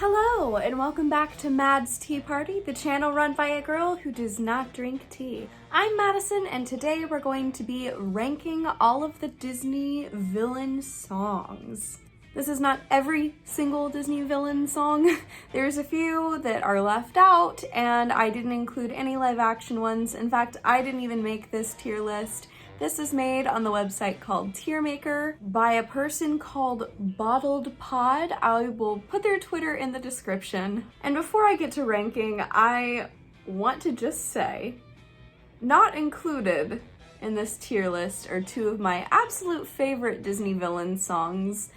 Hello, and welcome back to Mad's Tea Party, the channel run by a girl who does not drink tea. I'm Madison, and today we're going to be ranking all of the Disney villain songs. This is not every single Disney villain song. There's a few that are left out, and I didn't include any live action ones. In fact, I didn't even make this tier list. This is made on the website called Tiermaker by a person called Bottled Pod. I will put their Twitter in the description. And before I get to ranking, I want to just say, not included in this tier list are two of my absolute favorite Disney villain songs.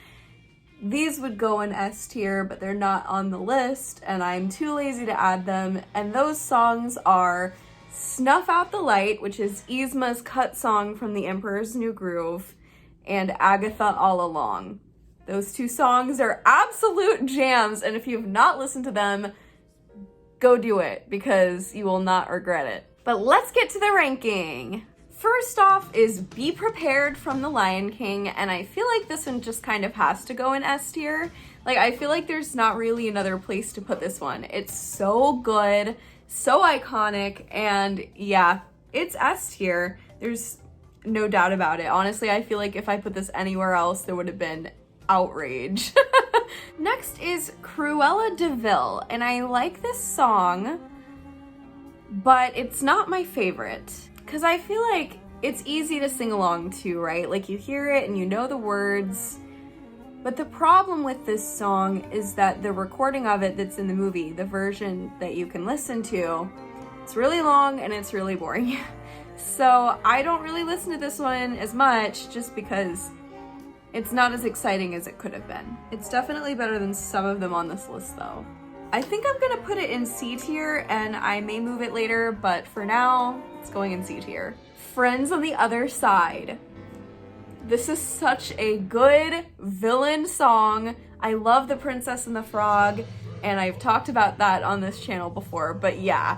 These would go in S tier, but they're not on the list, and I'm too lazy to add them. And those songs are Snuff Out the Light, which is Yzma's cut song from The Emperor's New Groove, and Agatha All Along. Those two songs are absolute jams, and if you've not listened to them, go do it, because you will not regret it. But let's get to the ranking. First off is Be Prepared from The Lion King, and I feel like this one just kind of has to go in S tier. Like, I feel like there's not really another place to put this one. It's so good, so iconic, and yeah, it's S tier. There's no doubt about it. Honestly, I feel like if I put this anywhere else, there would have been outrage. Next is Cruella de Vil, and I like this song, but it's not my favorite, because I feel like it's easy to sing along to, right? Like, you hear it and you know the words. But the problem with this song is that the recording of it that's in the movie, the version that you can listen to, it's really long and it's really boring. So I don't really listen to this one as much just because it's not as exciting as it could have been. It's definitely better than some of them on this list though. I think I'm gonna put it in C tier, and I may move it later, but for now, it's going in C tier. Friends on the Other Side. This is such a good villain song. I love The Princess and the Frog, and I've talked about that on this channel before, but yeah.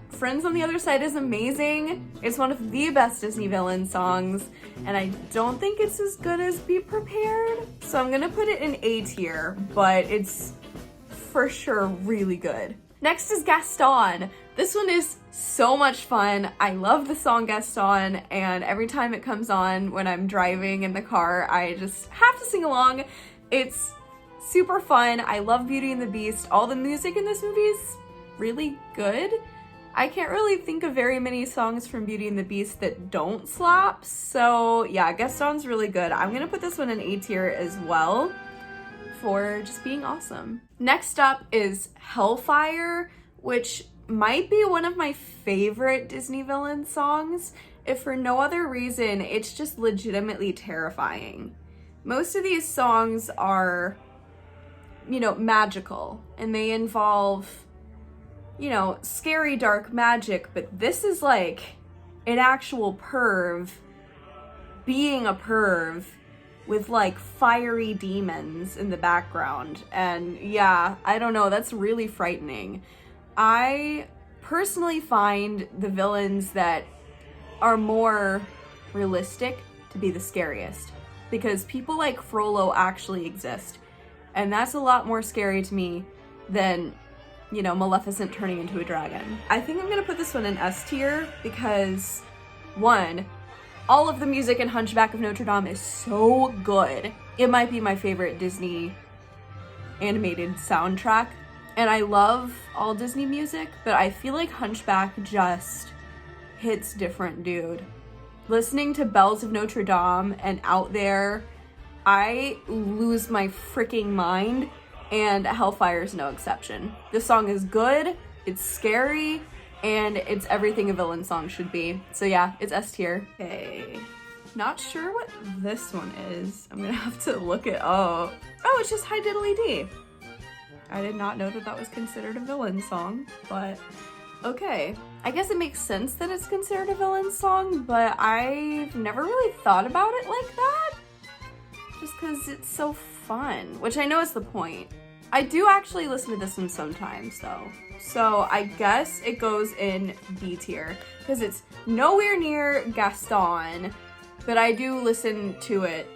Friends on the Other Side is amazing. It's one of the best Disney villain songs, and I don't think it's as good as Be Prepared, so I'm gonna put it in A tier, but it's for sure really good. Next is Gaston. This one is so much fun. I love the song Gaston, and every time it comes on when I'm driving in the car, I just have to sing along. It's super fun. I love Beauty and the Beast. All the music in this movie is really good. I can't really think of very many songs from Beauty and the Beast that don't slap, so yeah, Gaston's really good. I'm gonna put this one in A tier as well, for just being awesome. Next up is Hellfire, which might be one of my favorite Disney villain songs. If for no other reason, it's just legitimately terrifying. Most of these songs are, you know, magical, and they involve, you know, scary dark magic, but this is like an actual perv being a perv with like fiery demons in the background. And yeah, I don't know, that's really frightening. I personally find the villains that are more realistic to be the scariest, because people like Frollo actually exist, and that's a lot more scary to me than, you know, Maleficent turning into a dragon. I think I'm gonna put this one in S tier because, one, all of the music in Hunchback of Notre Dame is so good. It might be my favorite Disney animated soundtrack. And I love all Disney music, but I feel like Hunchback just hits different, dude. Listening to Bells of Notre Dame and Out There, I lose my freaking mind, and Hellfire is no exception. This song is good, it's scary, and it's everything a villain song should be. So yeah, it's S tier. Okay, not sure what this one is. I'm gonna have to look it up. Oh, it's just Hi Diddly Dee. I did not know that that was considered a villain song, but okay. I guess it makes sense that it's considered a villain song, but I've never really thought about it like that, just because it's so fun, which I know is the point. I do actually listen to this one sometimes though, so I guess it goes in B tier, because it's nowhere near Gaston, but I do listen to it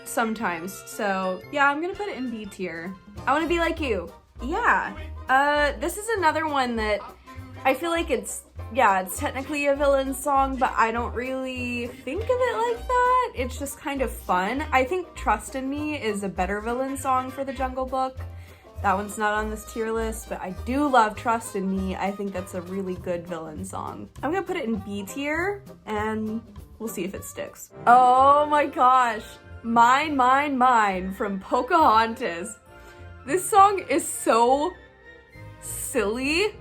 sometimes. So yeah, I'm gonna put it in B tier. I wanna be like you. Yeah. This is another one that I feel like it's technically a villain song, but I don't really think of it like that. It's just kind of fun. I think Trust in Me is a better villain song for the Jungle Book. That one's not on this tier list, but I do love Trust in Me. I think that's a really good villain song. I'm gonna put it in B tier and we'll see if it sticks. Oh my gosh. Mine, Mine, Mine from Pocahontas. This song is so silly,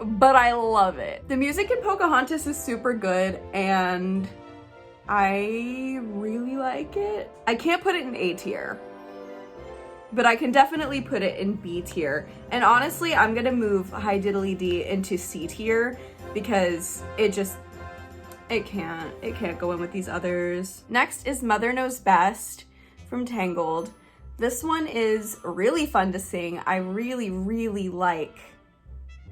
but I love it. The music in Pocahontas is super good and I really like it. I can't put it in A tier, but I can definitely put it in B tier. And honestly, I'm gonna move Hi Diddly Dee into C tier because it can't go in with these others. Next is Mother Knows Best from Tangled. This one is really fun to sing. I really, really like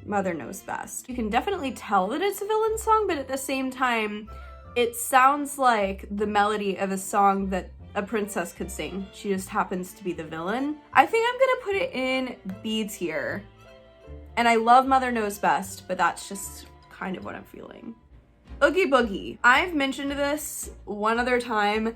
Mother Knows Best. You can definitely tell that it's a villain song, but at the same time, it sounds like the melody of a song that a princess could sing. She just happens to be the villain. I think I'm gonna put it in B tier. And I love Mother Knows Best, but that's just kind of what I'm feeling. Oogie Boogie. I've mentioned this one other time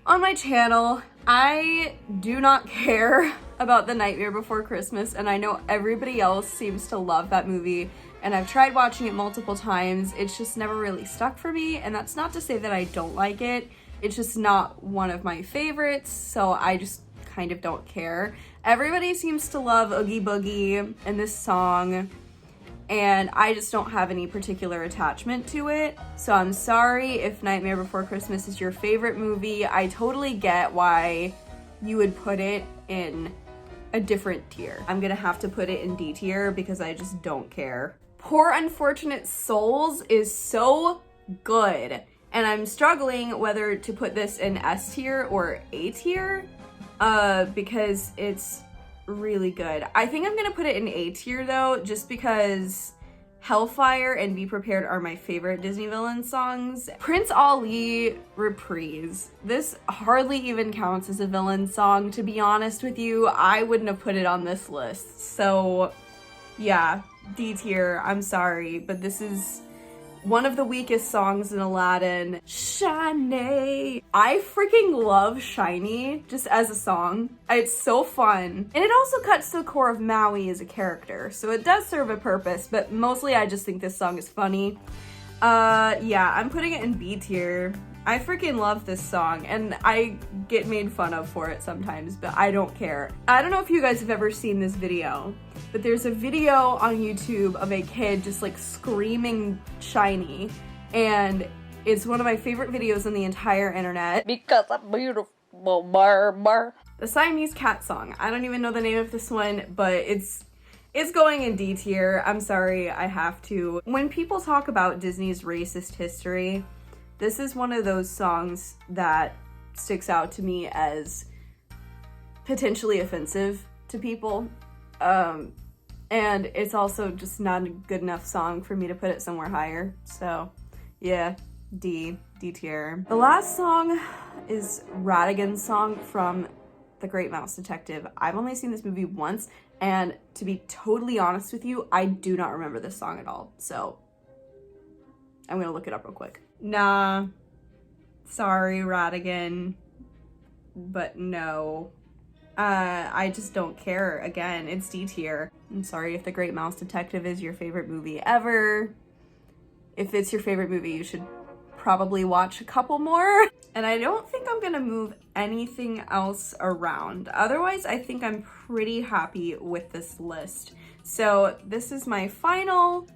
on my channel. I do not care about The Nightmare Before Christmas, and I know everybody else seems to love that movie, and I've tried watching it multiple times. It's just never really stuck for me, and that's not to say that I don't like it. It's just not one of my favorites, so I just kind of don't care. Everybody seems to love Oogie Boogie and this song, and I just don't have any particular attachment to it. So I'm sorry if Nightmare Before Christmas is your favorite movie. I totally get why you would put it in a different tier. I'm gonna have to put it in D tier because I just don't care. Poor Unfortunate Souls is so good, and I'm struggling whether to put this in S tier or A tier because it's really good. I think I'm gonna put it in A tier though, just because Hellfire and Be Prepared are my favorite Disney villain songs. Prince Ali Reprise. This hardly even counts as a villain song, to be honest with you. I wouldn't have put it on this list. So yeah, D tier, I'm sorry, but this is one of the weakest songs in Aladdin. Shiny. I freaking love Shiny just as a song. It's so fun. And it also cuts to the core of Maui as a character, so it does serve a purpose, but mostly I just think this song is funny. Yeah, I'm putting it in B tier. I freaking love this song, and I get made fun of for it sometimes, but I don't care. I don't know if you guys have ever seen this video, but there's a video on YouTube of a kid just like screaming Shiny, and it's one of my favorite videos on the entire internet. Because I'm beautiful, bar. The Siamese Cat song. I don't even know the name of this one, but it's going in D tier. I'm sorry, I have to. When people talk about Disney's racist history, this is one of those songs that sticks out to me as potentially offensive to people. And it's also just not a good enough song for me to put it somewhere higher. So yeah, D tier. The last song is Ratigan's song from The Great Mouse Detective. I've only seen this movie once, and to be totally honest with you, I do not remember this song at all. So I'm gonna look it up real quick. Nah, sorry, Ratigan, but no. I just don't care. Again, it's D tier. I'm sorry if The Great Mouse Detective is your favorite movie ever. If it's your favorite movie, you should probably watch a couple more. And I don't think I'm gonna move anything else around. Otherwise, I think I'm pretty happy with this list. So this is my final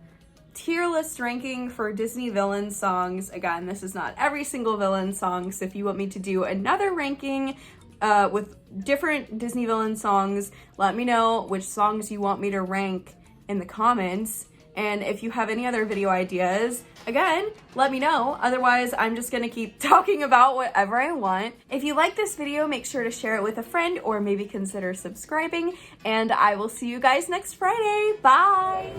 tier list ranking for Disney villain songs. Again, this is not every single villain song, so if you want me to do another ranking with different Disney villain songs, let me know which songs you want me to rank in the comments. And if you have any other video ideas, again, let me know. Otherwise, I'm just gonna keep talking about whatever I want. If you like this video, make sure to share it with a friend or maybe consider subscribing. And I will see you guys next Friday. Bye!